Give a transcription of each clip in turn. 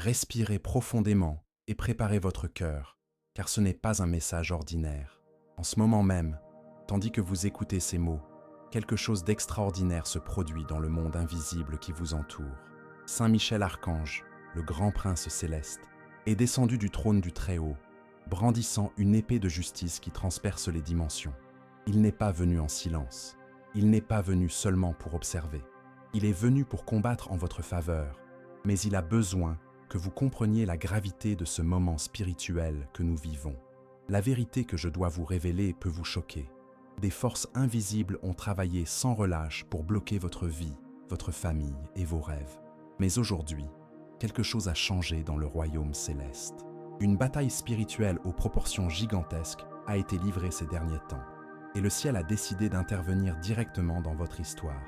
Respirez profondément et préparez votre cœur, car ce n'est pas un message ordinaire. En ce moment même, tandis que vous écoutez ces mots, quelque chose d'extraordinaire se produit dans le monde invisible qui vous entoure. Saint Michel Archange, le grand prince céleste, est descendu du trône du Très-Haut, brandissant une épée de justice qui transperce les dimensions. Il n'est pas venu en silence. Il n'est pas venu seulement pour observer. Il est venu pour combattre en votre faveur, mais il a besoin que vous compreniez la gravité de ce moment spirituel que nous vivons. La vérité que je dois vous révéler peut vous choquer. Des forces invisibles ont travaillé sans relâche pour bloquer votre vie, votre famille et vos rêves. Mais aujourd'hui, quelque chose a changé dans le royaume céleste. Une bataille spirituelle aux proportions gigantesques a été livrée ces derniers temps, et le ciel a décidé d'intervenir directement dans votre histoire.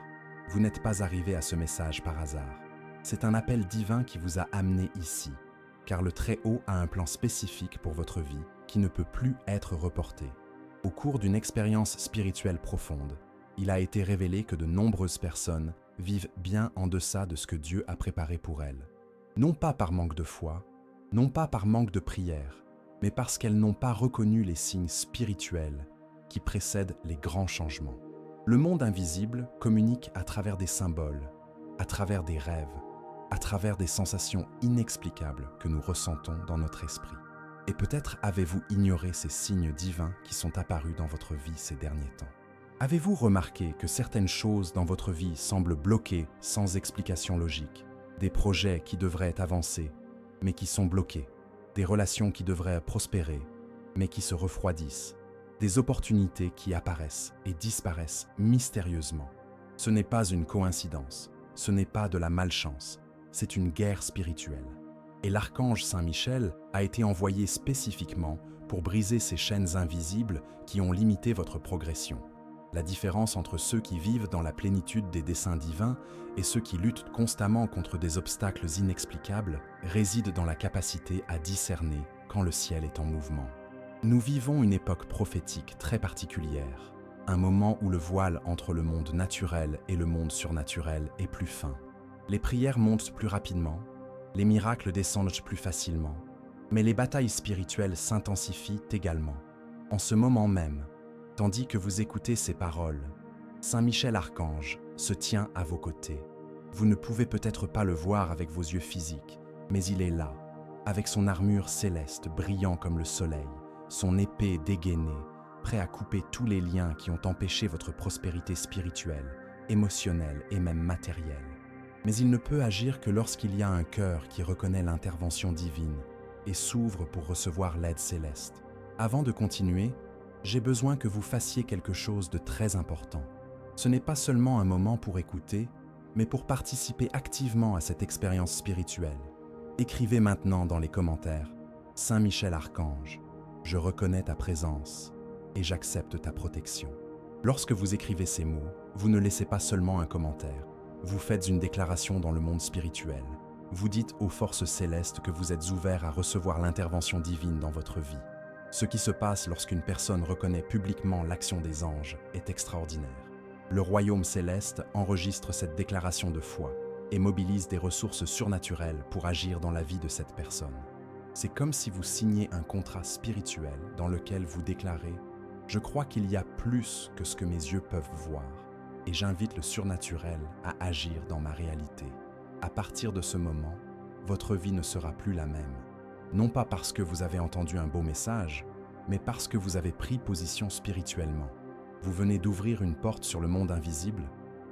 Vous n'êtes pas arrivé à ce message par hasard. C'est un appel divin qui vous a amené ici, car le Très-Haut a un plan spécifique pour votre vie qui ne peut plus être reporté. Au cours d'une expérience spirituelle profonde, il a été révélé que de nombreuses personnes vivent bien en deçà de ce que Dieu a préparé pour elles. Non pas par manque de foi, non pas par manque de prière, mais parce qu'elles n'ont pas reconnu les signes spirituels qui précèdent les grands changements. Le monde invisible communique à travers des symboles, à travers des rêves, à travers des sensations inexplicables que nous ressentons dans notre esprit. Et peut-être avez-vous ignoré ces signes divins qui sont apparus dans votre vie ces derniers temps. Avez-vous remarqué que certaines choses dans votre vie semblent bloquées sans explication logique? Des projets qui devraient avancer, mais qui sont bloqués. Des relations qui devraient prospérer, mais qui se refroidissent. Des opportunités qui apparaissent et disparaissent mystérieusement. Ce n'est pas une coïncidence, ce n'est pas de la malchance, c'est une guerre spirituelle. Et l'archange Saint Michel a été envoyé spécifiquement pour briser ces chaînes invisibles qui ont limité votre progression. La différence entre ceux qui vivent dans la plénitude des desseins divins et ceux qui luttent constamment contre des obstacles inexplicables réside dans la capacité à discerner quand le ciel est en mouvement. Nous vivons une époque prophétique très particulière, un moment où le voile entre le monde naturel et le monde surnaturel est plus fin. Les prières montent plus rapidement, les miracles descendent plus facilement, mais les batailles spirituelles s'intensifient également. En ce moment même, tandis que vous écoutez ces paroles, Saint Michel Archange se tient à vos côtés. Vous ne pouvez peut-être pas le voir avec vos yeux physiques, mais il est là, avec son armure céleste brillant comme le soleil, son épée dégainée, prêt à couper tous les liens qui ont empêché votre prospérité spirituelle, émotionnelle et même matérielle. Mais il ne peut agir que lorsqu'il y a un cœur qui reconnaît l'intervention divine et s'ouvre pour recevoir l'aide céleste. Avant de continuer, j'ai besoin que vous fassiez quelque chose de très important. Ce n'est pas seulement un moment pour écouter, mais pour participer activement à cette expérience spirituelle. Écrivez maintenant dans les commentaires « Saint Michel Archange, je reconnais ta présence et j'accepte ta protection ». Lorsque vous écrivez ces mots, vous ne laissez pas seulement un commentaire. Vous faites une déclaration dans le monde spirituel. Vous dites aux forces célestes que vous êtes ouverts à recevoir l'intervention divine dans votre vie. Ce qui se passe lorsqu'une personne reconnaît publiquement l'action des anges est extraordinaire. Le royaume céleste enregistre cette déclaration de foi et mobilise des ressources surnaturelles pour agir dans la vie de cette personne. C'est comme si vous signez un contrat spirituel dans lequel vous déclarez « Je crois qu'il y a plus que ce que mes yeux peuvent voir. » Et j'invite le surnaturel à agir dans ma réalité. À partir de ce moment, votre vie ne sera plus la même. Non pas parce que vous avez entendu un beau message, mais parce que vous avez pris position spirituellement. Vous venez d'ouvrir une porte sur le monde invisible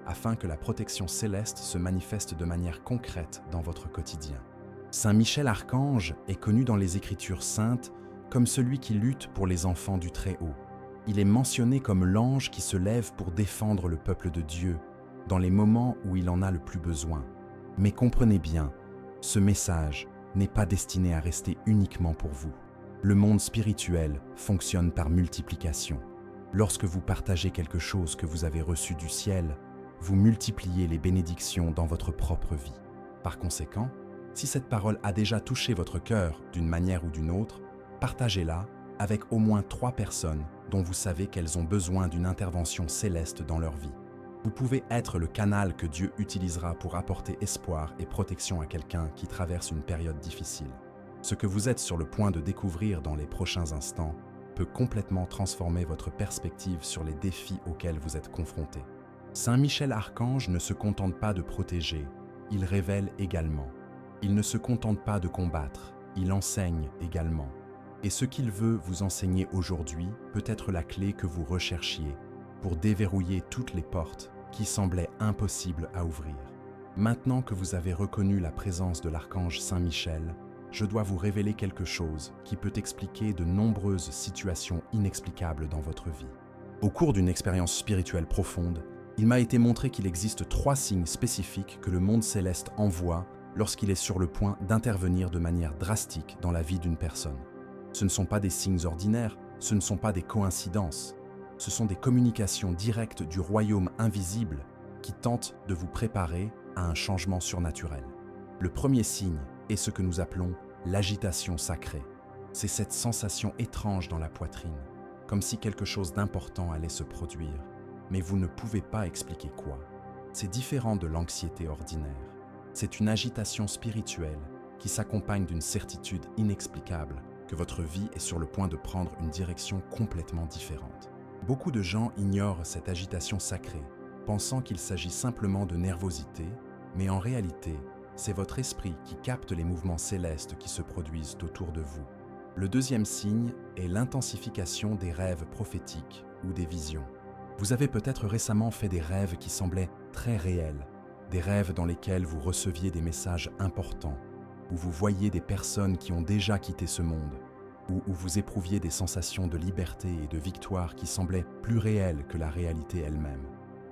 afin que la protection céleste se manifeste de manière concrète dans votre quotidien. Saint Michel Archange est connu dans les Écritures saintes comme celui qui lutte pour les enfants du Très-Haut. Il est mentionné comme l'ange qui se lève pour défendre le peuple de Dieu dans les moments où il en a le plus besoin. Mais comprenez bien, ce message n'est pas destiné à rester uniquement pour vous. Le monde spirituel fonctionne par multiplication. Lorsque vous partagez quelque chose que vous avez reçu du ciel, vous multipliez les bénédictions dans votre propre vie. Par conséquent, si cette parole a déjà touché votre cœur d'une manière ou d'une autre, partagez-la avec au moins 3 personnes dont vous savez qu'elles ont besoin d'une intervention céleste dans leur vie. Vous pouvez être le canal que Dieu utilisera pour apporter espoir et protection à quelqu'un qui traverse une période difficile. Ce que vous êtes sur le point de découvrir dans les prochains instants peut complètement transformer votre perspective sur les défis auxquels vous êtes confronté. Saint Michel Archange ne se contente pas de protéger, il révèle également. Il ne se contente pas de combattre, il enseigne également. Et ce qu'il veut vous enseigner aujourd'hui peut être la clé que vous recherchiez pour déverrouiller toutes les portes qui semblaient impossibles à ouvrir. Maintenant que vous avez reconnu la présence de l'archange Saint Michel, je dois vous révéler quelque chose qui peut expliquer de nombreuses situations inexplicables dans votre vie. Au cours d'une expérience spirituelle profonde, il m'a été montré qu'il existe 3 signes spécifiques que le monde céleste envoie lorsqu'il est sur le point d'intervenir de manière drastique dans la vie d'une personne. Ce ne sont pas des signes ordinaires, ce ne sont pas des coïncidences. Ce sont des communications directes du royaume invisible qui tentent de vous préparer à un changement surnaturel. Le premier signe est ce que nous appelons l'agitation sacrée. C'est cette sensation étrange dans la poitrine, comme si quelque chose d'important allait se produire, mais vous ne pouvez pas expliquer quoi. C'est différent de l'anxiété ordinaire. C'est une agitation spirituelle qui s'accompagne d'une certitude inexplicable que votre vie est sur le point de prendre une direction complètement différente. Beaucoup de gens ignorent cette agitation sacrée, pensant qu'il s'agit simplement de nervosité, mais en réalité, c'est votre esprit qui capte les mouvements célestes qui se produisent autour de vous. Le deuxième signe est l'intensification des rêves prophétiques ou des visions. Vous avez peut-être récemment fait des rêves qui semblaient très réels, des rêves dans lesquels vous receviez des messages importants, où vous voyiez des personnes qui ont déjà quitté ce monde, ou où vous éprouviez des sensations de liberté et de victoire qui semblaient plus réelles que la réalité elle-même.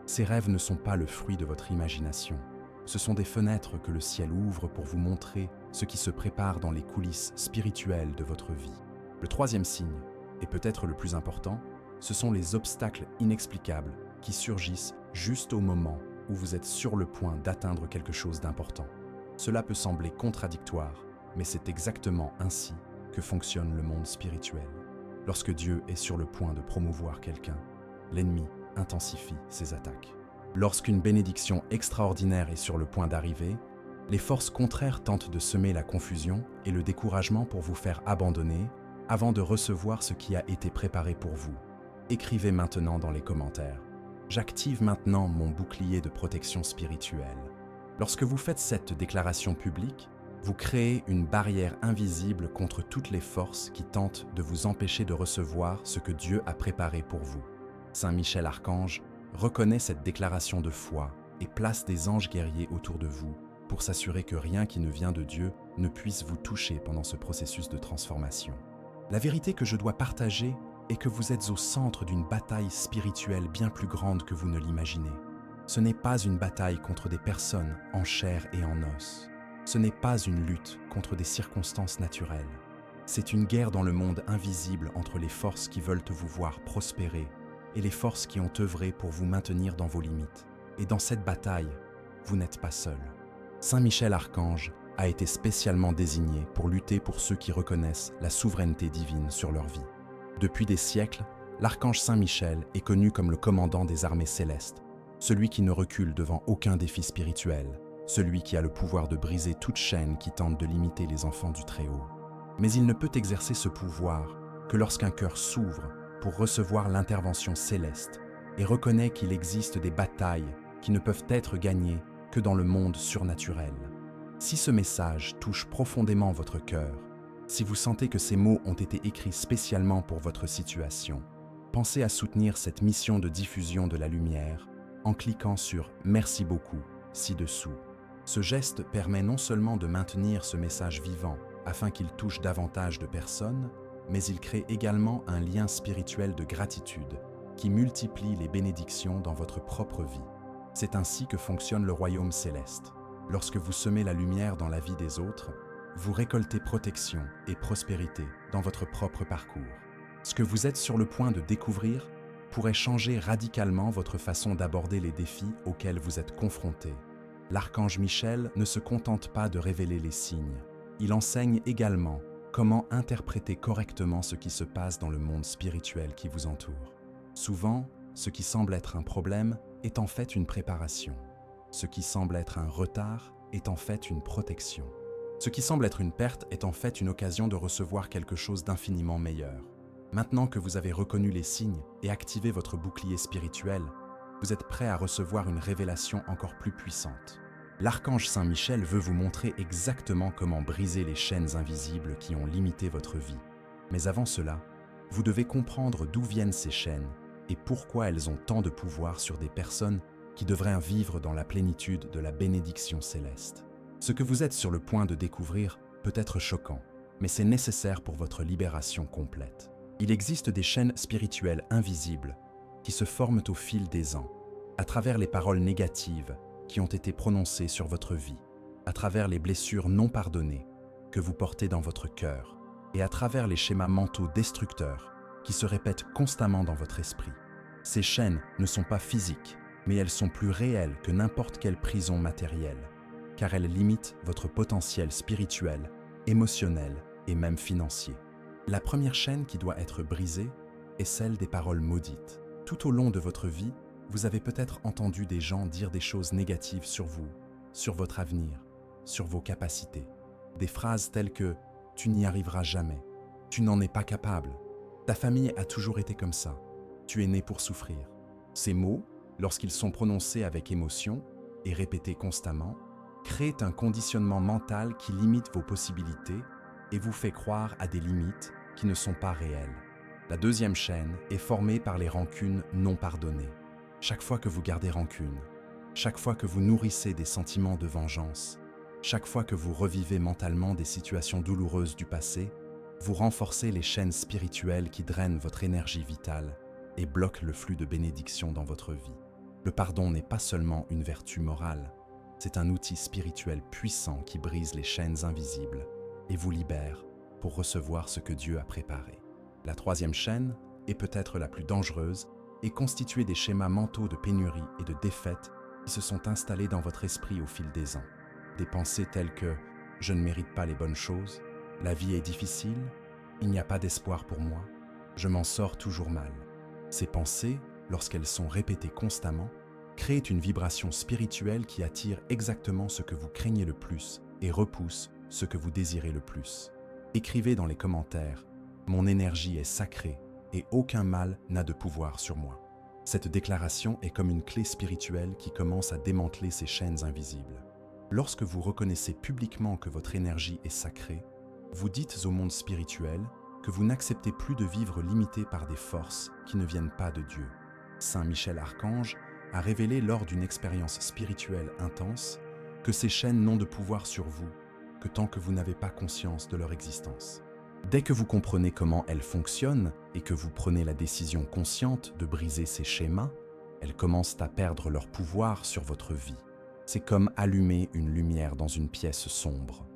Ces rêves ne sont pas le fruit de votre imagination. Ce sont des fenêtres que le ciel ouvre pour vous montrer ce qui se prépare dans les coulisses spirituelles de votre vie. Le troisième signe, et peut-être le plus important, ce sont les obstacles inexplicables qui surgissent juste au moment où vous êtes sur le point d'atteindre quelque chose d'important. Cela peut sembler contradictoire, mais c'est exactement ainsi que fonctionne le monde spirituel. Lorsque Dieu est sur le point de promouvoir quelqu'un, l'ennemi intensifie ses attaques. Lorsqu'une bénédiction extraordinaire est sur le point d'arriver, les forces contraires tentent de semer la confusion et le découragement pour vous faire abandonner avant de recevoir ce qui a été préparé pour vous. Écrivez maintenant dans les commentaires. J'active maintenant mon bouclier de protection spirituelle. Lorsque vous faites cette déclaration publique, vous créez une barrière invisible contre toutes les forces qui tentent de vous empêcher de recevoir ce que Dieu a préparé pour vous. Saint Michel Archange reconnaît cette déclaration de foi et place des anges guerriers autour de vous pour s'assurer que rien qui ne vient de Dieu ne puisse vous toucher pendant ce processus de transformation. La vérité que je dois partager est que vous êtes au centre d'une bataille spirituelle bien plus grande que vous ne l'imaginez. Ce n'est pas une bataille contre des personnes en chair et en os. Ce n'est pas une lutte contre des circonstances naturelles. C'est une guerre dans le monde invisible entre les forces qui veulent vous voir prospérer et les forces qui ont œuvré pour vous maintenir dans vos limites. Et dans cette bataille, vous n'êtes pas seul. Saint Michel Archange a été spécialement désigné pour lutter pour ceux qui reconnaissent la souveraineté divine sur leur vie. Depuis des siècles, l'archange Saint Michel est connu comme le commandant des armées célestes, celui qui ne recule devant aucun défi spirituel, celui qui a le pouvoir de briser toute chaîne qui tente de limiter les enfants du Très-Haut. Mais il ne peut exercer ce pouvoir que lorsqu'un cœur s'ouvre pour recevoir l'intervention céleste et reconnaît qu'il existe des batailles qui ne peuvent être gagnées que dans le monde surnaturel. Si ce message touche profondément votre cœur, si vous sentez que ces mots ont été écrits spécialement pour votre situation, pensez à soutenir cette mission de diffusion de la lumière en cliquant sur « Merci beaucoup » ci-dessous. Ce geste permet non seulement de maintenir ce message vivant afin qu'il touche davantage de personnes, mais il crée également un lien spirituel de gratitude qui multiplie les bénédictions dans votre propre vie. C'est ainsi que fonctionne le royaume céleste. Lorsque vous semez la lumière dans la vie des autres, vous récoltez protection et prospérité dans votre propre parcours. Ce que vous êtes sur le point de découvrir pourrait changer radicalement votre façon d'aborder les défis auxquels vous êtes confrontés. L'archange Michel ne se contente pas de révéler les signes. Il enseigne également comment interpréter correctement ce qui se passe dans le monde spirituel qui vous entoure. Souvent, ce qui semble être un problème est en fait une préparation. Ce qui semble être un retard est en fait une protection. Ce qui semble être une perte est en fait une occasion de recevoir quelque chose d'infiniment meilleur. Maintenant que vous avez reconnu les signes et activé votre bouclier spirituel, vous êtes prêt à recevoir une révélation encore plus puissante. L'archange Saint Michel veut vous montrer exactement comment briser les chaînes invisibles qui ont limité votre vie. Mais avant cela, vous devez comprendre d'où viennent ces chaînes et pourquoi elles ont tant de pouvoir sur des personnes qui devraient vivre dans la plénitude de la bénédiction céleste. Ce que vous êtes sur le point de découvrir peut être choquant, mais c'est nécessaire pour votre libération complète. Il existe des chaînes spirituelles invisibles qui se forment au fil des ans, à travers les paroles négatives qui ont été prononcées sur votre vie, à travers les blessures non pardonnées que vous portez dans votre cœur, et à travers les schémas mentaux destructeurs qui se répètent constamment dans votre esprit. Ces chaînes ne sont pas physiques, mais elles sont plus réelles que n'importe quelle prison matérielle, car elles limitent votre potentiel spirituel, émotionnel et même financier. La première chaîne qui doit être brisée est celle des paroles maudites. Tout au long de votre vie, vous avez peut-être entendu des gens dire des choses négatives sur vous, sur votre avenir, sur vos capacités. Des phrases telles que « tu n'y arriveras jamais »,« tu n'en es pas capable »,« ta famille a toujours été comme ça »,« tu es né pour souffrir ». Ces mots, lorsqu'ils sont prononcés avec émotion et répétés constamment, créent un conditionnement mental qui limite vos possibilités et vous fait croire à des limites qui ne sont pas réelles. La deuxième chaîne est formée par les rancunes non pardonnées. Chaque fois que vous gardez rancune, chaque fois que vous nourrissez des sentiments de vengeance, chaque fois que vous revivez mentalement des situations douloureuses du passé, vous renforcez les chaînes spirituelles qui drainent votre énergie vitale et bloquent le flux de bénédictions dans votre vie. Le pardon n'est pas seulement une vertu morale, c'est un outil spirituel puissant qui brise les chaînes invisibles et vous libère pour recevoir ce que Dieu a préparé. La troisième chaîne, et peut-être la plus dangereuse, est constituée des schémas mentaux de pénurie et de défaite qui se sont installés dans votre esprit au fil des ans. Des pensées telles que « je ne mérite pas les bonnes choses »,« la vie est difficile »,« il n'y a pas d'espoir pour moi »,« je m'en sors toujours mal ». Ces pensées, lorsqu'elles sont répétées constamment, créent une vibration spirituelle qui attire exactement ce que vous craignez le plus et repousse ce que vous désirez le plus. Écrivez dans les commentaires « Mon énergie est sacrée et aucun mal n'a de pouvoir sur moi ». Cette déclaration est comme une clé spirituelle qui commence à démanteler ces chaînes invisibles. Lorsque vous reconnaissez publiquement que votre énergie est sacrée, vous dites au monde spirituel que vous n'acceptez plus de vivre limité par des forces qui ne viennent pas de Dieu. Saint Michel Archange a révélé lors d'une expérience spirituelle intense que ces chaînes n'ont de pouvoir sur vous que tant que vous n'avez pas conscience de leur existence. Dès que vous comprenez comment elles fonctionnent et que vous prenez la décision consciente de briser ces schémas, elles commencent à perdre leur pouvoir sur votre vie. C'est comme allumer une lumière dans une pièce sombre.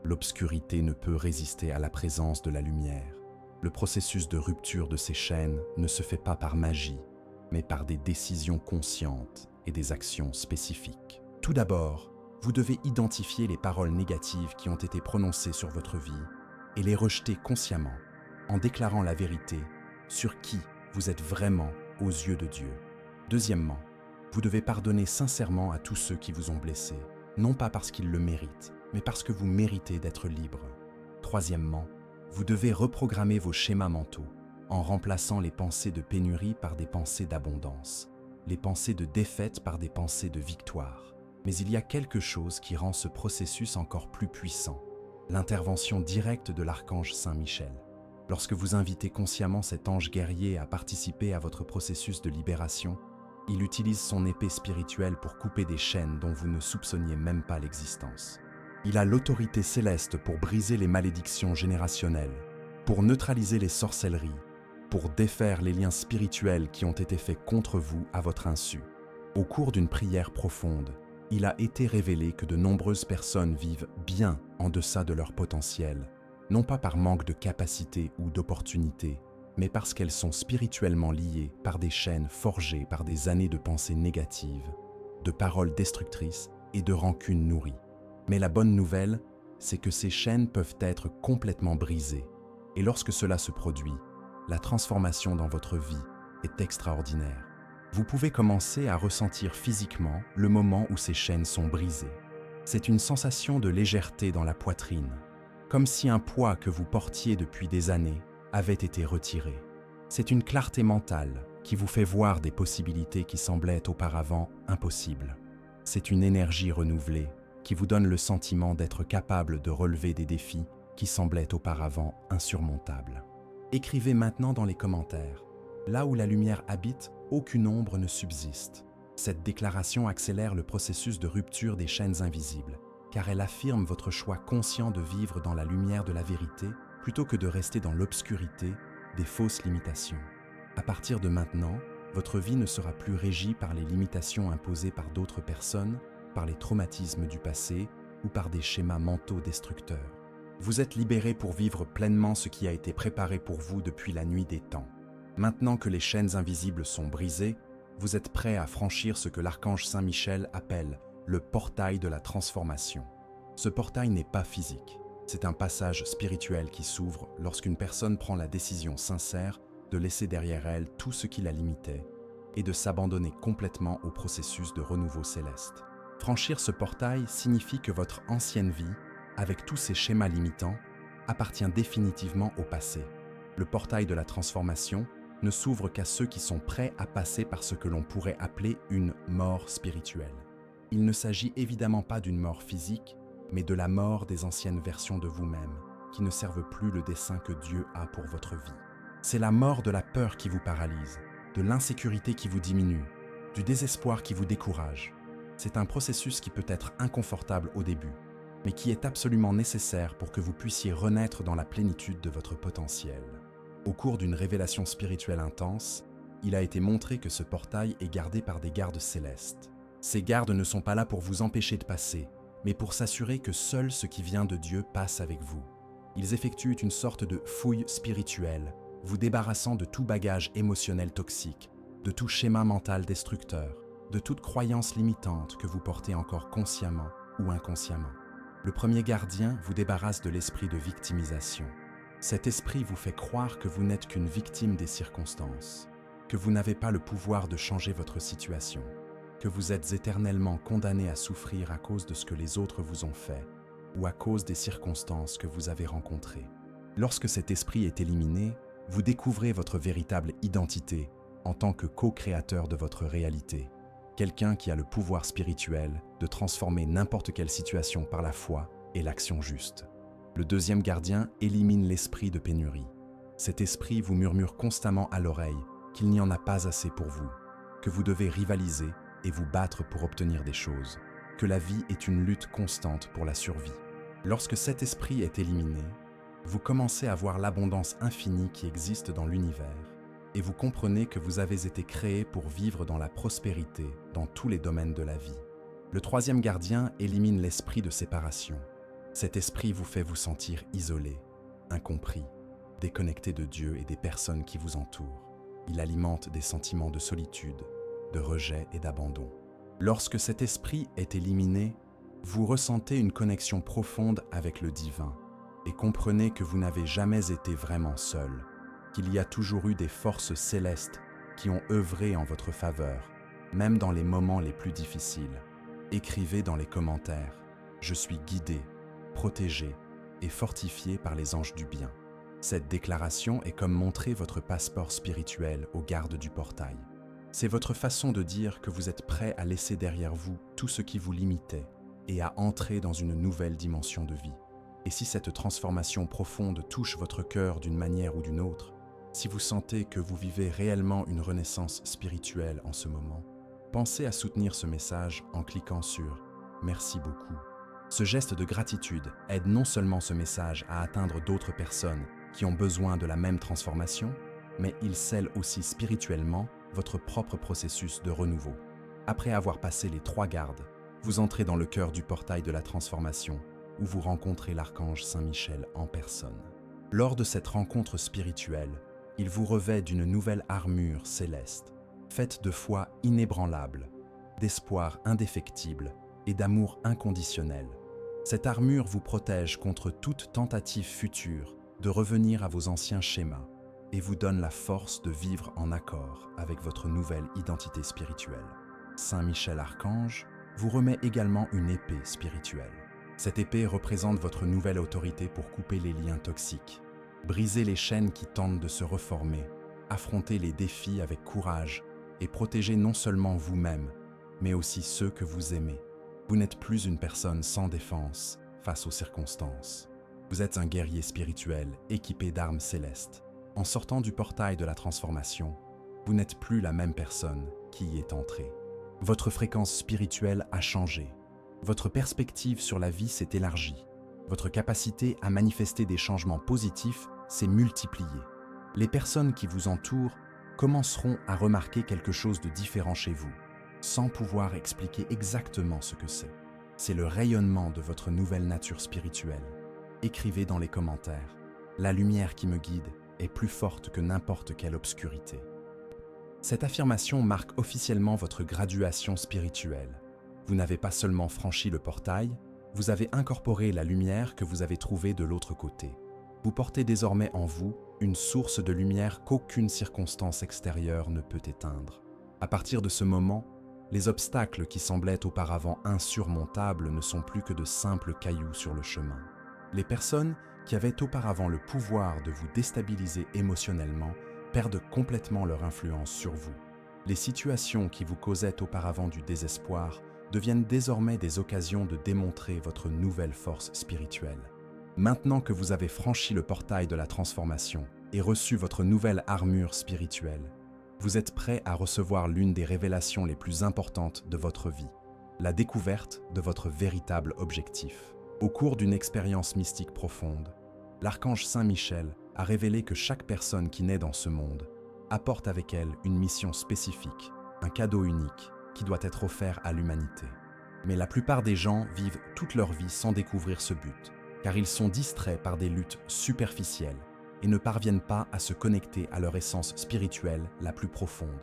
L'obscurité ne peut résister à la présence de la lumière. Le processus de rupture de ces chaînes ne se fait pas par magie, mais par des décisions conscientes et des actions spécifiques. Tout d'abord, vous devez identifier les paroles négatives qui ont été prononcées sur votre vie et les rejeter consciemment en déclarant la vérité sur qui vous êtes vraiment aux yeux de Dieu. Deuxièmement, vous devez pardonner sincèrement à tous ceux qui vous ont blessé, non pas parce qu'ils le méritent, mais parce que vous méritez d'être libre. Troisièmement, vous devez reprogrammer vos schémas mentaux en remplaçant les pensées de pénurie par des pensées d'abondance, les pensées de défaite par des pensées de victoire. Mais il y a quelque chose qui rend ce processus encore plus puissant, l'intervention directe de l'archange Saint Michel. Lorsque vous invitez consciemment cet ange guerrier à participer à votre processus de libération, il utilise son épée spirituelle pour couper des chaînes dont vous ne soupçonniez même pas l'existence. Il a l'autorité céleste pour briser les malédictions générationnelles, pour neutraliser les sorcelleries, pour défaire les liens spirituels qui ont été faits contre vous à votre insu. Au cours d'une prière profonde, il a été révélé que de nombreuses personnes vivent bien en deçà de leur potentiel, non pas par manque de capacité ou d'opportunité, mais parce qu'elles sont spirituellement liées par des chaînes forgées par des années de pensées négatives, de paroles destructrices et de rancunes nourries. Mais la bonne nouvelle, c'est que ces chaînes peuvent être complètement brisées, et lorsque cela se produit, la transformation dans votre vie est extraordinaire. Vous pouvez commencer à ressentir physiquement le moment où ces chaînes sont brisées. C'est une sensation de légèreté dans la poitrine, comme si un poids que vous portiez depuis des années avait été retiré. C'est une clarté mentale qui vous fait voir des possibilités qui semblaient auparavant impossibles. C'est une énergie renouvelée qui vous donne le sentiment d'être capable de relever des défis qui semblaient auparavant insurmontables. Écrivez maintenant dans les commentaires. Là où la lumière habite, aucune ombre ne subsiste. Cette déclaration accélère le processus de rupture des chaînes invisibles, car elle affirme votre choix conscient de vivre dans la lumière de la vérité plutôt que de rester dans l'obscurité des fausses limitations. À partir de maintenant, votre vie ne sera plus régie par les limitations imposées par d'autres personnes, par les traumatismes du passé ou par des schémas mentaux destructeurs. Vous êtes libéré pour vivre pleinement ce qui a été préparé pour vous depuis la nuit des temps. Maintenant que les chaînes invisibles sont brisées, vous êtes prêt à franchir ce que l'archange Saint Michel appelle le portail de la transformation. Ce portail n'est pas physique, c'est un passage spirituel qui s'ouvre lorsqu'une personne prend la décision sincère de laisser derrière elle tout ce qui la limitait et de s'abandonner complètement au processus de renouveau céleste. Franchir ce portail signifie que votre ancienne vie, avec tous ses schémas limitants, appartient définitivement au passé. Le portail de la transformation ne s'ouvre qu'à ceux qui sont prêts à passer par ce que l'on pourrait appeler une mort spirituelle. Il ne s'agit évidemment pas d'une mort physique, mais de la mort des anciennes versions de vous-même, qui ne servent plus le dessein que Dieu a pour votre vie. C'est la mort de la peur qui vous paralyse, de l'insécurité qui vous diminue, du désespoir qui vous décourage. C'est un processus qui peut être inconfortable au début, mais qui est absolument nécessaire pour que vous puissiez renaître dans la plénitude de votre potentiel. Au cours d'une révélation spirituelle intense, il a été montré que ce portail est gardé par des gardes célestes. Ces gardes ne sont pas là pour vous empêcher de passer, mais pour s'assurer que seul ce qui vient de Dieu passe avec vous. Ils effectuent une sorte de fouille spirituelle, vous débarrassant de tout bagage émotionnel toxique, de tout schéma mental destructeur, de toute croyance limitante que vous portez encore consciemment ou inconsciemment. Le premier gardien vous débarrasse de l'esprit de victimisation. Cet esprit vous fait croire que vous n'êtes qu'une victime des circonstances, que vous n'avez pas le pouvoir de changer votre situation, que vous êtes éternellement condamné à souffrir à cause de ce que les autres vous ont fait ou à cause des circonstances que vous avez rencontrées. Lorsque cet esprit est éliminé, vous découvrez votre véritable identité en tant que co-créateur de votre réalité, quelqu'un qui a le pouvoir spirituel de transformer n'importe quelle situation par la foi et l'action juste. Le deuxième gardien élimine l'esprit de pénurie. Cet esprit vous murmure constamment à l'oreille qu'il n'y en a pas assez pour vous, que vous devez rivaliser et vous battre pour obtenir des choses, que la vie est une lutte constante pour la survie. Lorsque cet esprit est éliminé, vous commencez à voir l'abondance infinie qui existe dans l'univers et vous comprenez que vous avez été créé pour vivre dans la prospérité dans tous les domaines de la vie. Le troisième gardien élimine l'esprit de séparation. Cet esprit vous fait vous sentir isolé, incompris, déconnecté de Dieu et des personnes qui vous entourent. Il alimente des sentiments de solitude, de rejet et d'abandon. Lorsque cet esprit est éliminé, vous ressentez une connexion profonde avec le divin et comprenez que vous n'avez jamais été vraiment seul, qu'il y a toujours eu des forces célestes qui ont œuvré en votre faveur, même dans les moments les plus difficiles. Écrivez dans les commentaires « Je suis guidé, protégé et fortifié par les anges du bien ». Cette déclaration est comme montrer votre passeport spirituel aux gardes du portail. C'est votre façon de dire que vous êtes prêt à laisser derrière vous tout ce qui vous limitait et à entrer dans une nouvelle dimension de vie. Et si cette transformation profonde touche votre cœur d'une manière ou d'une autre, si vous sentez que vous vivez réellement une renaissance spirituelle en ce moment, pensez à soutenir ce message en cliquant sur « Merci beaucoup ». Ce geste de gratitude aide non seulement ce message à atteindre d'autres personnes qui ont besoin de la même transformation, mais il scelle aussi spirituellement votre propre processus de renouveau. Après avoir passé les 3 gardes, vous entrez dans le cœur du portail de la transformation où vous rencontrez l'archange Saint Michel en personne. Lors de cette rencontre spirituelle, il vous revêt d'une nouvelle armure céleste, faite de foi inébranlable, d'espoir indéfectible et d'amour inconditionnel. Cette armure vous protège contre toute tentative future de revenir à vos anciens schémas, et vous donne la force de vivre en accord avec votre nouvelle identité spirituelle. Saint Michel Archange vous remet également une épée spirituelle. Cette épée représente votre nouvelle autorité pour couper les liens toxiques, briser les chaînes qui tentent de se reformer, affronter les défis avec courage et protéger non seulement vous-même, mais aussi ceux que vous aimez. Vous n'êtes plus une personne sans défense face aux circonstances. Vous êtes un guerrier spirituel équipé d'armes célestes. En sortant du portail de la transformation, vous n'êtes plus la même personne qui y est entrée. Votre fréquence spirituelle a changé. Votre perspective sur la vie s'est élargie. Votre capacité à manifester des changements positifs s'est multipliée. Les personnes qui vous entourent commenceront à remarquer quelque chose de différent chez vous, sans pouvoir expliquer exactement ce que c'est. C'est le rayonnement de votre nouvelle nature spirituelle. Écrivez dans les commentaires « La lumière qui me guide est plus forte que n'importe quelle obscurité ». Cette affirmation marque officiellement votre graduation spirituelle. Vous n'avez pas seulement franchi le portail, vous avez incorporé la lumière que vous avez trouvée de l'autre côté. Vous portez désormais en vous une source de lumière qu'aucune circonstance extérieure ne peut éteindre. À partir de ce moment, les obstacles qui semblaient auparavant insurmontables ne sont plus que de simples cailloux sur le chemin. Les personnes qui avaient auparavant le pouvoir de vous déstabiliser émotionnellement perdent complètement leur influence sur vous. Les situations qui vous causaient auparavant du désespoir deviennent désormais des occasions de démontrer votre nouvelle force spirituelle. Maintenant que vous avez franchi le portail de la transformation et reçu votre nouvelle armure spirituelle, vous êtes prêt à recevoir l'une des révélations les plus importantes de votre vie, la découverte de votre véritable objectif. Au cours d'une expérience mystique profonde, l'archange Saint Michel a révélé que chaque personne qui naît dans ce monde apporte avec elle une mission spécifique, un cadeau unique qui doit être offert à l'humanité. Mais la plupart des gens vivent toute leur vie sans découvrir ce but, car ils sont distraits par des luttes superficielles et ne parviennent pas à se connecter à leur essence spirituelle la plus profonde.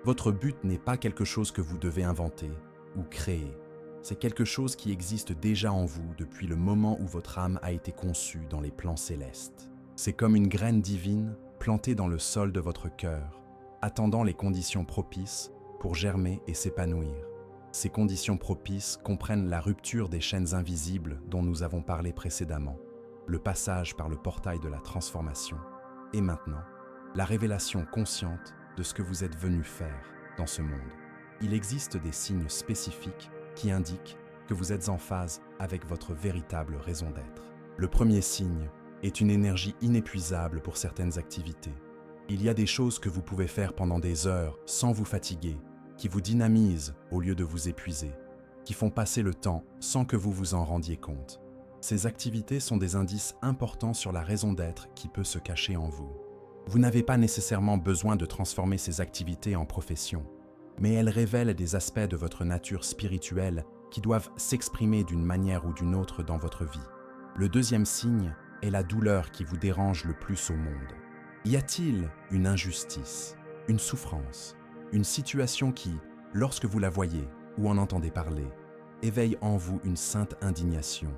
Votre but n'est pas quelque chose que vous devez inventer ou créer. C'est quelque chose qui existe déjà en vous depuis le moment où votre âme a été conçue dans les plans célestes. C'est comme une graine divine plantée dans le sol de votre cœur, attendant les conditions propices pour germer et s'épanouir. Ces conditions propices comprennent la rupture des chaînes invisibles dont nous avons parlé précédemment, le passage par le portail de la transformation, et maintenant, la révélation consciente de ce que vous êtes venu faire dans ce monde. Il existe des signes spécifiques qui indiquent que vous êtes en phase avec votre véritable raison d'être. Le premier signe est une énergie inépuisable pour certaines activités. Il y a des choses que vous pouvez faire pendant des heures sans vous fatiguer, qui vous dynamisent au lieu de vous épuiser, qui font passer le temps sans que vous vous en rendiez compte. Ces activités sont des indices importants sur la raison d'être qui peut se cacher en vous. Vous n'avez pas nécessairement besoin de transformer ces activités en profession, mais elles révèlent des aspects de votre nature spirituelle qui doivent s'exprimer d'une manière ou d'une autre dans votre vie. Le deuxième signe est la douleur qui vous dérange le plus au monde. Y a-t-il une injustice, une souffrance, une situation qui, lorsque vous la voyez ou en entendez parler, éveille en vous une sainte indignation,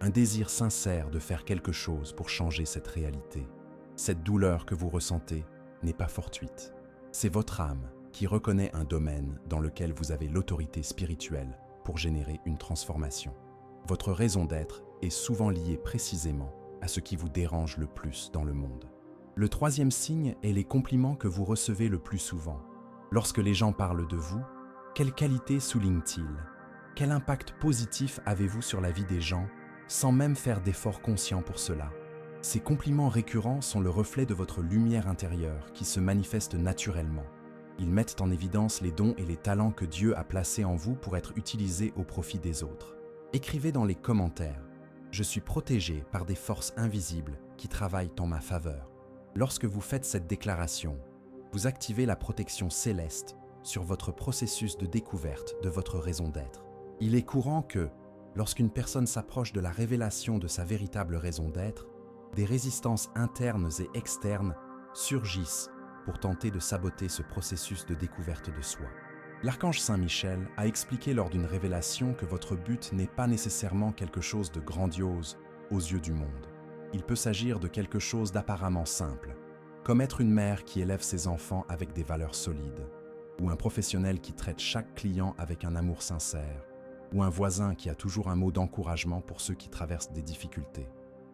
un désir sincère de faire quelque chose pour changer cette réalité? Cette douleur que vous ressentez n'est pas fortuite. C'est votre âme qui reconnaît un domaine dans lequel vous avez l'autorité spirituelle pour générer une transformation. Votre raison d'être est souvent liée précisément à ce qui vous dérange le plus dans le monde. Le troisième signe est les compliments que vous recevez le plus souvent. Lorsque les gens parlent de vous, quelles qualités soulignent-ils? Quel impact positif avez-vous sur la vie des gens sans même faire d'efforts conscients pour cela? Ces compliments récurrents sont le reflet de votre lumière intérieure qui se manifeste naturellement. Ils mettent en évidence les dons et les talents que Dieu a placés en vous pour être utilisés au profit des autres. Écrivez dans les commentaires « Je suis protégé par des forces invisibles qui travaillent en ma faveur ». Lorsque vous faites cette déclaration, vous activez la protection céleste sur votre processus de découverte de votre raison d'être. Il est courant que, lorsqu'une personne s'approche de la révélation de sa véritable raison d'être, des résistances internes et externes surgissent pour tenter de saboter ce processus de découverte de soi. L'archange Saint Michel a expliqué lors d'une révélation que votre but n'est pas nécessairement quelque chose de grandiose aux yeux du monde. Il peut s'agir de quelque chose d'apparemment simple, comme être une mère qui élève ses enfants avec des valeurs solides, ou un professionnel qui traite chaque client avec un amour sincère, ou un voisin qui a toujours un mot d'encouragement pour ceux qui traversent des difficultés.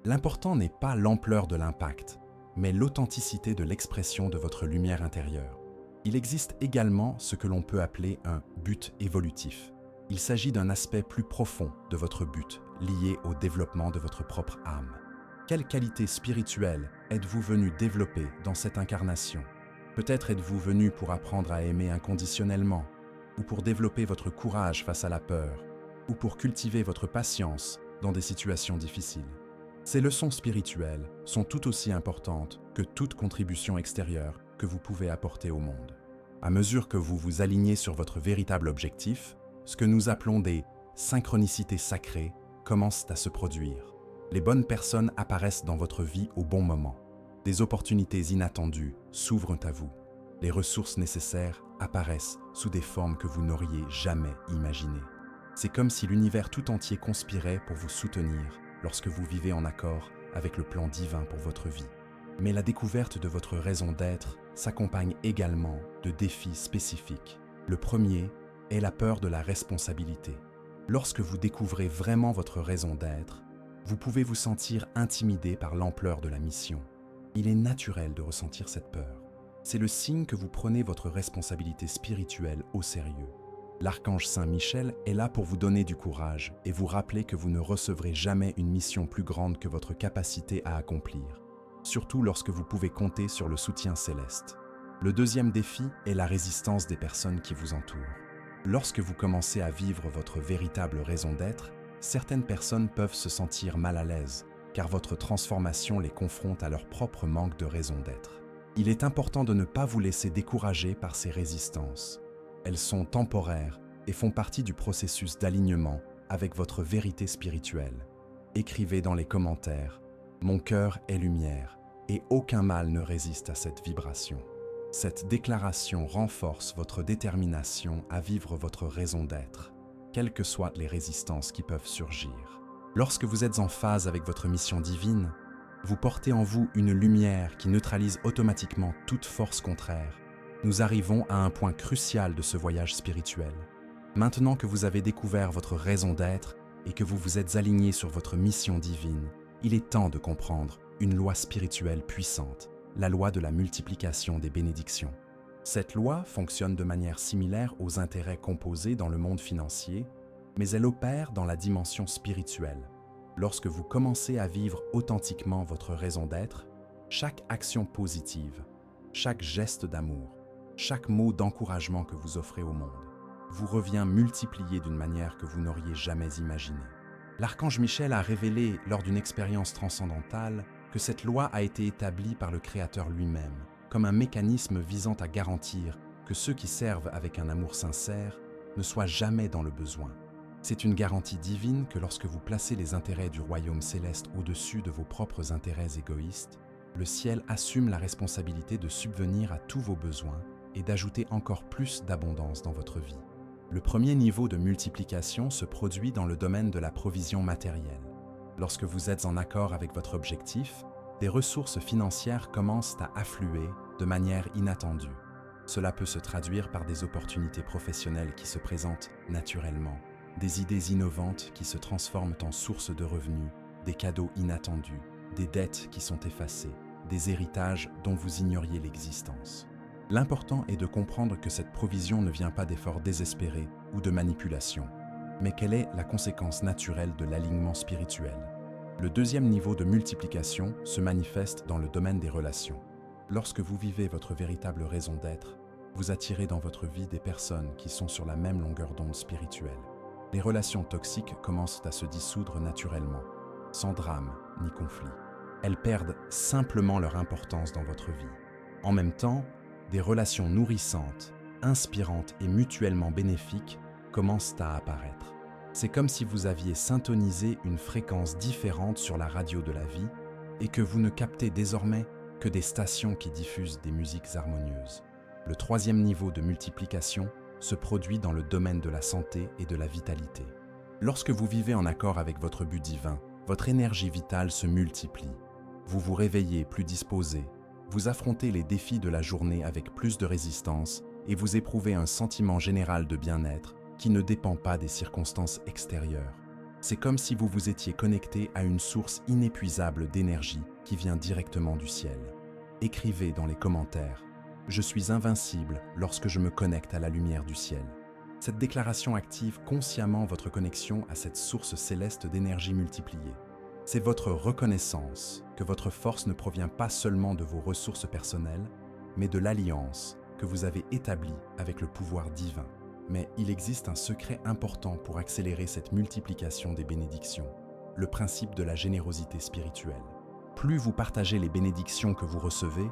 L'important n'est pas l'ampleur de l'impact, mais l'authenticité de l'expression de votre lumière intérieure. Il existe également ce que l'on peut appeler un but évolutif. Il s'agit d'un aspect plus profond de votre but, lié au développement de votre propre âme. Quelle qualité spirituelle êtes-vous venu développer dans cette incarnation? Peut-être êtes-vous venu pour apprendre à aimer inconditionnellement, ou pour développer votre courage face à la peur, ou pour cultiver votre patience dans des situations difficiles. Ces leçons spirituelles sont tout aussi importantes que toute contribution extérieure que vous pouvez apporter au monde. À mesure que vous vous alignez sur votre véritable objectif, ce que nous appelons des synchronicités sacrées commencent à se produire. Les bonnes personnes apparaissent dans votre vie au bon moment. Des opportunités inattendues s'ouvrent à vous. Les ressources nécessaires apparaissent sous des formes que vous n'auriez jamais imaginées. C'est comme si l'univers tout entier conspirait pour vous soutenir lorsque vous vivez en accord avec le plan divin pour votre vie. Mais la découverte de votre raison d'être s'accompagne également de défis spécifiques. Le premier est la peur de la responsabilité. Lorsque vous découvrez vraiment votre raison d'être, vous pouvez vous sentir intimidé par l'ampleur de la mission. Il est naturel de ressentir cette peur. C'est le signe que vous prenez votre responsabilité spirituelle au sérieux. L'archange Saint Michel est là pour vous donner du courage et vous rappeler que vous ne recevrez jamais une mission plus grande que votre capacité à accomplir, surtout lorsque vous pouvez compter sur le soutien céleste. Le deuxième défi est la résistance des personnes qui vous entourent. Lorsque vous commencez à vivre votre véritable raison d'être, certaines personnes peuvent se sentir mal à l'aise, car votre transformation les confronte à leur propre manque de raison d'être. Il est important de ne pas vous laisser décourager par ces résistances. Elles sont temporaires et font partie du processus d'alignement avec votre vérité spirituelle. Écrivez dans les commentaires « Mon cœur est lumière et aucun mal ne résiste à cette vibration ». Cette déclaration renforce votre détermination à vivre votre raison d'être, quelles que soient les résistances qui peuvent surgir. Lorsque vous êtes en phase avec votre mission divine, vous portez en vous une lumière qui neutralise automatiquement toute force contraire. Nous arrivons à un point crucial de ce voyage spirituel. Maintenant que vous avez découvert votre raison d'être et que vous vous êtes aligné sur votre mission divine, il est temps de comprendre une loi spirituelle puissante, la loi de la multiplication des bénédictions. Cette loi fonctionne de manière similaire aux intérêts composés dans le monde financier, mais elle opère dans la dimension spirituelle. Lorsque vous commencez à vivre authentiquement votre raison d'être, chaque action positive, chaque geste d'amour, chaque mot d'encouragement que vous offrez au monde vous revient multiplié d'une manière que vous n'auriez jamais imaginée. L'archange Michel a révélé lors d'une expérience transcendantale que cette loi a été établie par le Créateur lui-même, comme un mécanisme visant à garantir que ceux qui servent avec un amour sincère ne soient jamais dans le besoin. C'est une garantie divine que lorsque vous placez les intérêts du royaume céleste au-dessus de vos propres intérêts égoïstes, le ciel assume la responsabilité de subvenir à tous vos besoins et d'ajouter encore plus d'abondance dans votre vie. Le premier niveau de multiplication se produit dans le domaine de la provision matérielle. Lorsque vous êtes en accord avec votre objectif, des ressources financières commencent à affluer de manière inattendue. Cela peut se traduire par des opportunités professionnelles qui se présentent naturellement, des idées innovantes qui se transforment en sources de revenus, des cadeaux inattendus, des dettes qui sont effacées, des héritages dont vous ignoriez l'existence. L'important est de comprendre que cette provision ne vient pas d'efforts désespérés ou de manipulation, mais qu'elle est la conséquence naturelle de l'alignement spirituel. Le deuxième niveau de multiplication se manifeste dans le domaine des relations. Lorsque vous vivez votre véritable raison d'être, vous attirez dans votre vie des personnes qui sont sur la même longueur d'onde spirituelle. Les relations toxiques commencent à se dissoudre naturellement, sans drame ni conflit. Elles perdent simplement leur importance dans votre vie. En même temps, des relations nourrissantes, inspirantes et mutuellement bénéfiques commencent à apparaître. C'est comme si vous aviez syntonisé une fréquence différente sur la radio de la vie et que vous ne captez désormais que des stations qui diffusent des musiques harmonieuses. Le troisième niveau de multiplication se produit dans le domaine de la santé et de la vitalité. Lorsque vous vivez en accord avec votre but divin, votre énergie vitale se multiplie. Vous vous réveillez plus disposé, Vous affrontez les défis de la journée avec plus de résistance et vous éprouvez un sentiment général de bien-être qui ne dépend pas des circonstances extérieures. C'est comme si vous vous étiez connecté à une source inépuisable d'énergie qui vient directement du ciel. Écrivez dans les commentaires « Je suis invincible lorsque je me connecte à la lumière du ciel ». Cette déclaration active consciemment votre connexion à cette source céleste d'énergie multipliée. C'est votre reconnaissance que votre force ne provient pas seulement de vos ressources personnelles, mais de l'alliance que vous avez établie avec le pouvoir divin. Mais il existe un secret important pour accélérer cette multiplication des bénédictions, le principe de la générosité spirituelle. Plus vous partagez les bénédictions que vous recevez,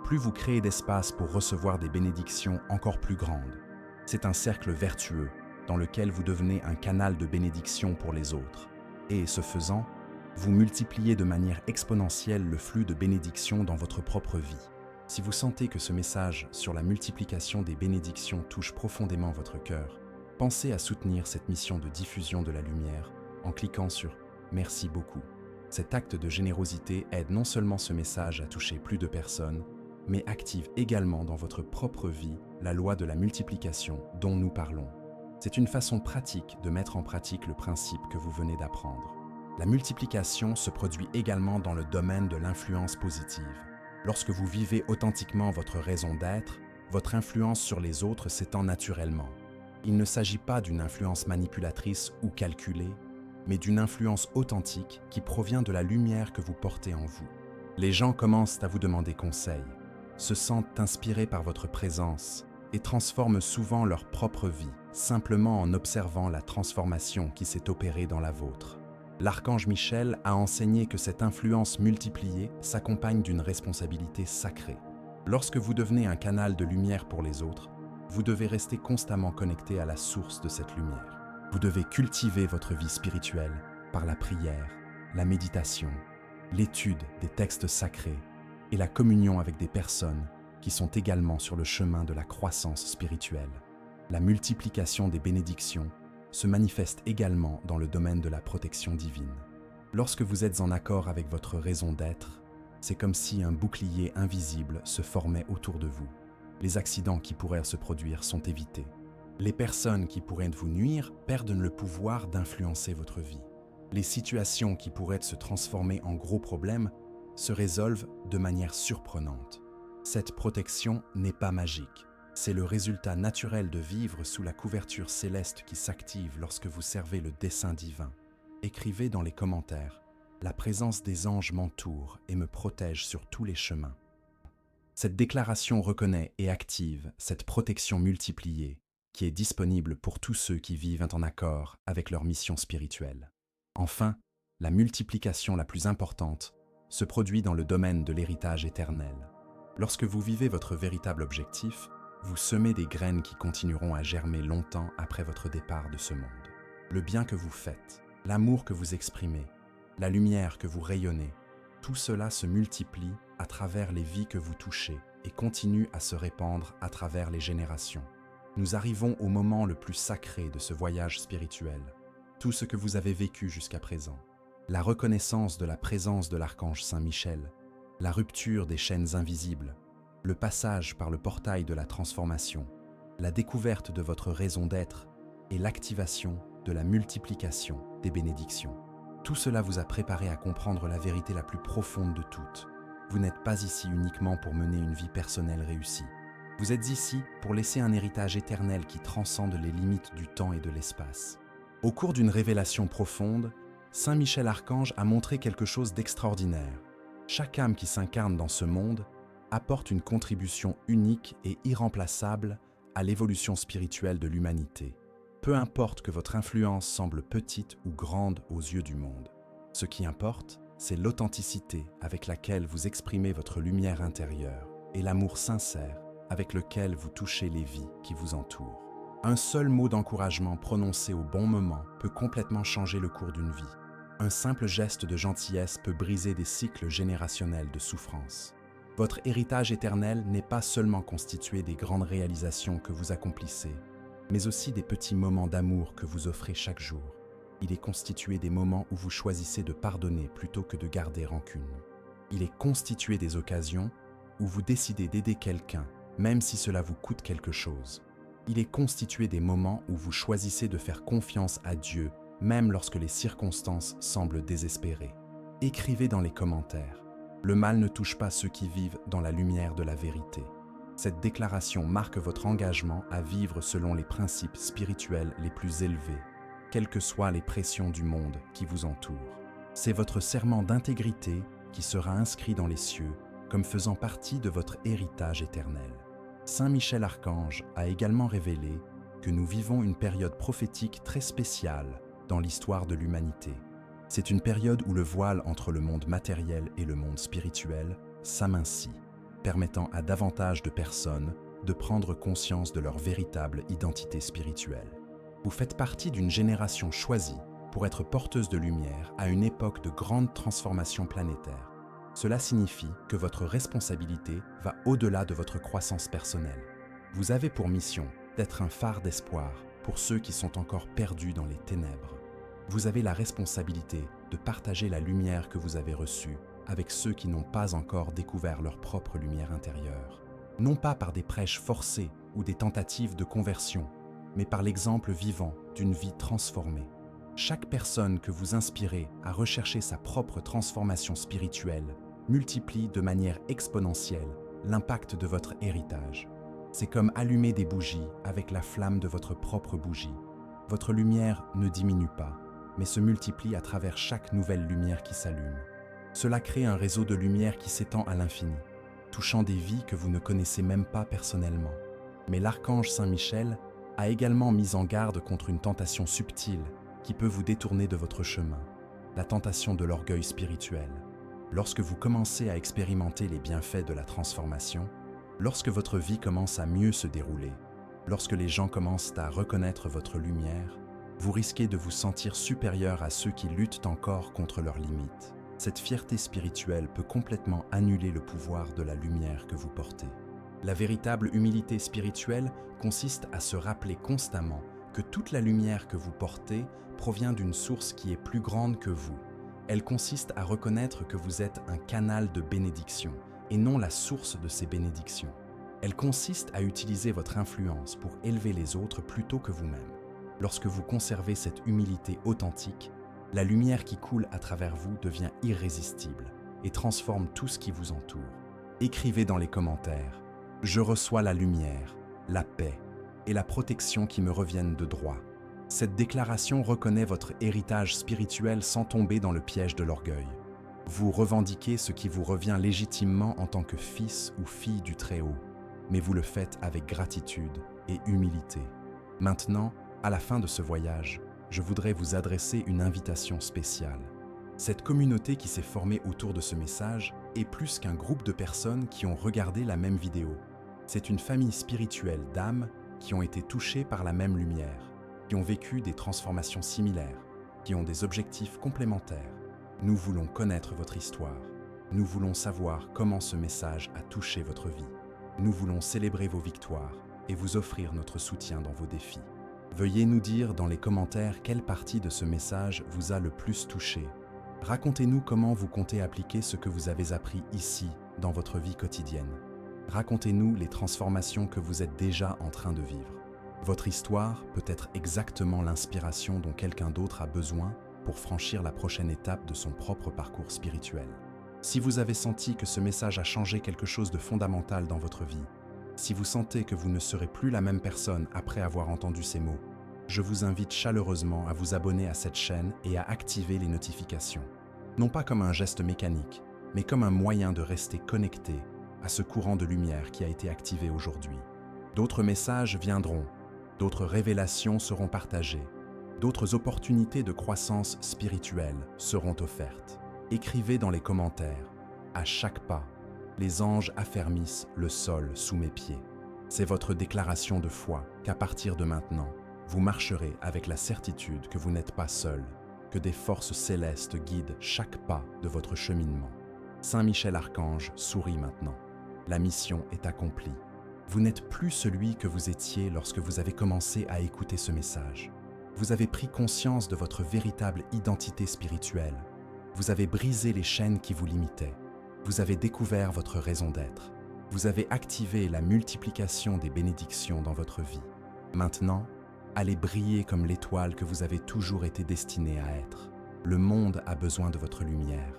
plus vous créez d'espace pour recevoir des bénédictions encore plus grandes. C'est un cercle vertueux dans lequel vous devenez un canal de bénédiction pour les autres. Et ce faisant, vous multipliez de manière exponentielle le flux de bénédictions dans votre propre vie. Si vous sentez que ce message sur la multiplication des bénédictions touche profondément votre cœur, pensez à soutenir cette mission de diffusion de la lumière en cliquant sur « Merci beaucoup ». Cet acte de générosité aide non seulement ce message à toucher plus de personnes, mais active également dans votre propre vie la loi de la multiplication dont nous parlons. C'est une façon pratique de mettre en pratique le principe que vous venez d'apprendre. La multiplication se produit également dans le domaine de l'influence positive. Lorsque vous vivez authentiquement votre raison d'être, votre influence sur les autres s'étend naturellement. Il ne s'agit pas d'une influence manipulatrice ou calculée, mais d'une influence authentique qui provient de la lumière que vous portez en vous. Les gens commencent à vous demander conseil, se sentent inspirés par votre présence et transforment souvent leur propre vie, simplement en observant la transformation qui s'est opérée dans la vôtre. L'archange Michel a enseigné que cette influence multipliée s'accompagne d'une responsabilité sacrée. Lorsque vous devenez un canal de lumière pour les autres, vous devez rester constamment connecté à la source de cette lumière. Vous devez cultiver votre vie spirituelle par la prière, la méditation, l'étude des textes sacrés et la communion avec des personnes qui sont également sur le chemin de la croissance spirituelle. La multiplication des bénédictions se manifeste également dans le domaine de la protection divine. Lorsque vous êtes en accord avec votre raison d'être, c'est comme si un bouclier invisible se formait autour de vous. Les accidents qui pourraient se produire sont évités. Les personnes qui pourraient vous nuire perdent le pouvoir d'influencer votre vie. Les situations qui pourraient se transformer en gros problèmes se résolvent de manière surprenante. Cette protection n'est pas magique. C'est le résultat naturel de vivre sous la couverture céleste qui s'active lorsque vous servez le dessein divin. Écrivez dans les commentaires « La présence des anges m'entoure et me protège sur tous les chemins ». Cette déclaration reconnaît et active cette protection multipliée qui est disponible pour tous ceux qui vivent en accord avec leur mission spirituelle. Enfin, la multiplication la plus importante se produit dans le domaine de l'héritage éternel. Lorsque vous vivez votre véritable objectif, vous semez des graines qui continueront à germer longtemps après votre départ de ce monde. Le bien que vous faites, l'amour que vous exprimez, la lumière que vous rayonnez, tout cela se multiplie à travers les vies que vous touchez et continue à se répandre à travers les générations. Nous arrivons au moment le plus sacré de ce voyage spirituel. Tout ce que vous avez vécu jusqu'à présent, la reconnaissance de la présence de l'archange Saint-Michel, la rupture des chaînes invisibles, le passage par le portail de la transformation, la découverte de votre raison d'être et l'activation de la multiplication des bénédictions. Tout cela vous a préparé à comprendre la vérité la plus profonde de toutes. Vous n'êtes pas ici uniquement pour mener une vie personnelle réussie. Vous êtes ici pour laisser un héritage éternel qui transcende les limites du temps et de l'espace. Au cours d'une révélation profonde, Saint Michel Archange a montré quelque chose d'extraordinaire. Chaque âme qui s'incarne dans ce monde apporte une contribution unique et irremplaçable à l'évolution spirituelle de l'humanité. Peu importe que votre influence semble petite ou grande aux yeux du monde. Ce qui importe, c'est l'authenticité avec laquelle vous exprimez votre lumière intérieure et l'amour sincère avec lequel vous touchez les vies qui vous entourent. Un seul mot d'encouragement prononcé au bon moment peut complètement changer le cours d'une vie. Un simple geste de gentillesse peut briser des cycles générationnels de souffrance. Votre héritage éternel n'est pas seulement constitué des grandes réalisations que vous accomplissez, mais aussi des petits moments d'amour que vous offrez chaque jour. Il est constitué des moments où vous choisissez de pardonner plutôt que de garder rancune. Il est constitué des occasions où vous décidez d'aider quelqu'un, même si cela vous coûte quelque chose. Il est constitué des moments où vous choisissez de faire confiance à Dieu, même lorsque les circonstances semblent désespérées. Écrivez dans les commentaires. Le mal ne touche pas ceux qui vivent dans la lumière de la vérité. Cette déclaration marque votre engagement à vivre selon les principes spirituels les plus élevés, quelles que soient les pressions du monde qui vous entoure. C'est votre serment d'intégrité qui sera inscrit dans les cieux comme faisant partie de votre héritage éternel. Saint Michel Archange a également révélé que nous vivons une période prophétique très spéciale dans l'histoire de l'humanité. C'est une période où le voile entre le monde matériel et le monde spirituel s'amincit, permettant à davantage de personnes de prendre conscience de leur véritable identité spirituelle. Vous faites partie d'une génération choisie pour être porteuse de lumière à une époque de grande transformation planétaire. Cela signifie que votre responsabilité va au-delà de votre croissance personnelle. Vous avez pour mission d'être un phare d'espoir pour ceux qui sont encore perdus dans les ténèbres. Vous avez la responsabilité de partager la lumière que vous avez reçue avec ceux qui n'ont pas encore découvert leur propre lumière intérieure. Non pas par des prêches forcés ou des tentatives de conversion, mais par l'exemple vivant d'une vie transformée. Chaque personne que vous inspirez à rechercher sa propre transformation spirituelle multiplie de manière exponentielle l'impact de votre héritage. C'est comme allumer des bougies avec la flamme de votre propre bougie. Votre lumière ne diminue pas, mais se multiplie à travers chaque nouvelle lumière qui s'allume. Cela crée un réseau de lumière qui s'étend à l'infini, touchant des vies que vous ne connaissez même pas personnellement. Mais l'archange Saint Michel a également mis en garde contre une tentation subtile qui peut vous détourner de votre chemin, la tentation de l'orgueil spirituel. Lorsque vous commencez à expérimenter les bienfaits de la transformation, lorsque votre vie commence à mieux se dérouler, lorsque les gens commencent à reconnaître votre lumière, vous risquez de vous sentir supérieur à ceux qui luttent encore contre leurs limites. Cette fierté spirituelle peut complètement annuler le pouvoir de la lumière que vous portez. La véritable humilité spirituelle consiste à se rappeler constamment que toute la lumière que vous portez provient d'une source qui est plus grande que vous. Elle consiste à reconnaître que vous êtes un canal de bénédiction et non la source de ces bénédictions. Elle consiste à utiliser votre influence pour élever les autres plutôt que vous-même. Lorsque vous conservez cette humilité authentique, la lumière qui coule à travers vous devient irrésistible et transforme tout ce qui vous entoure. Écrivez dans les commentaires « Je reçois la lumière, la paix et la protection qui me reviennent de droit ». Cette déclaration reconnaît votre héritage spirituel sans tomber dans le piège de l'orgueil. Vous revendiquez ce qui vous revient légitimement en tant que fils ou fille du Très-Haut, mais vous le faites avec gratitude et humilité. Maintenant, à la fin de ce voyage, je voudrais vous adresser une invitation spéciale. Cette communauté qui s'est formée autour de ce message est plus qu'un groupe de personnes qui ont regardé la même vidéo. C'est une famille spirituelle d'âmes qui ont été touchées par la même lumière, qui ont vécu des transformations similaires, qui ont des objectifs complémentaires. Nous voulons connaître votre histoire. Nous voulons savoir comment ce message a touché votre vie. Nous voulons célébrer vos victoires et vous offrir notre soutien dans vos défis. Veuillez nous dire dans les commentaires quelle partie de ce message vous a le plus touché. Racontez-nous comment vous comptez appliquer ce que vous avez appris ici dans votre vie quotidienne. Racontez-nous les transformations que vous êtes déjà en train de vivre. Votre histoire peut être exactement l'inspiration dont quelqu'un d'autre a besoin pour franchir la prochaine étape de son propre parcours spirituel. Si vous avez senti que ce message a changé quelque chose de fondamental dans votre vie, si vous sentez que vous ne serez plus la même personne après avoir entendu ces mots, je vous invite chaleureusement à vous abonner à cette chaîne et à activer les notifications. Non pas comme un geste mécanique, mais comme un moyen de rester connecté à ce courant de lumière qui a été activé aujourd'hui. D'autres messages viendront, d'autres révélations seront partagées, d'autres opportunités de croissance spirituelle seront offertes. Écrivez dans les commentaires, à chaque pas, les anges affermissent le sol sous mes pieds. C'est votre déclaration de foi qu'à partir de maintenant, vous marcherez avec la certitude que vous n'êtes pas seul, que des forces célestes guident chaque pas de votre cheminement. Saint Michel Archange sourit maintenant. La mission est accomplie. Vous n'êtes plus celui que vous étiez lorsque vous avez commencé à écouter ce message. Vous avez pris conscience de votre véritable identité spirituelle. Vous avez brisé les chaînes qui vous limitaient. Vous avez découvert votre raison d'être. Vous avez activé la multiplication des bénédictions dans votre vie. Maintenant, allez briller comme l'étoile que vous avez toujours été destiné à être. Le monde a besoin de votre lumière.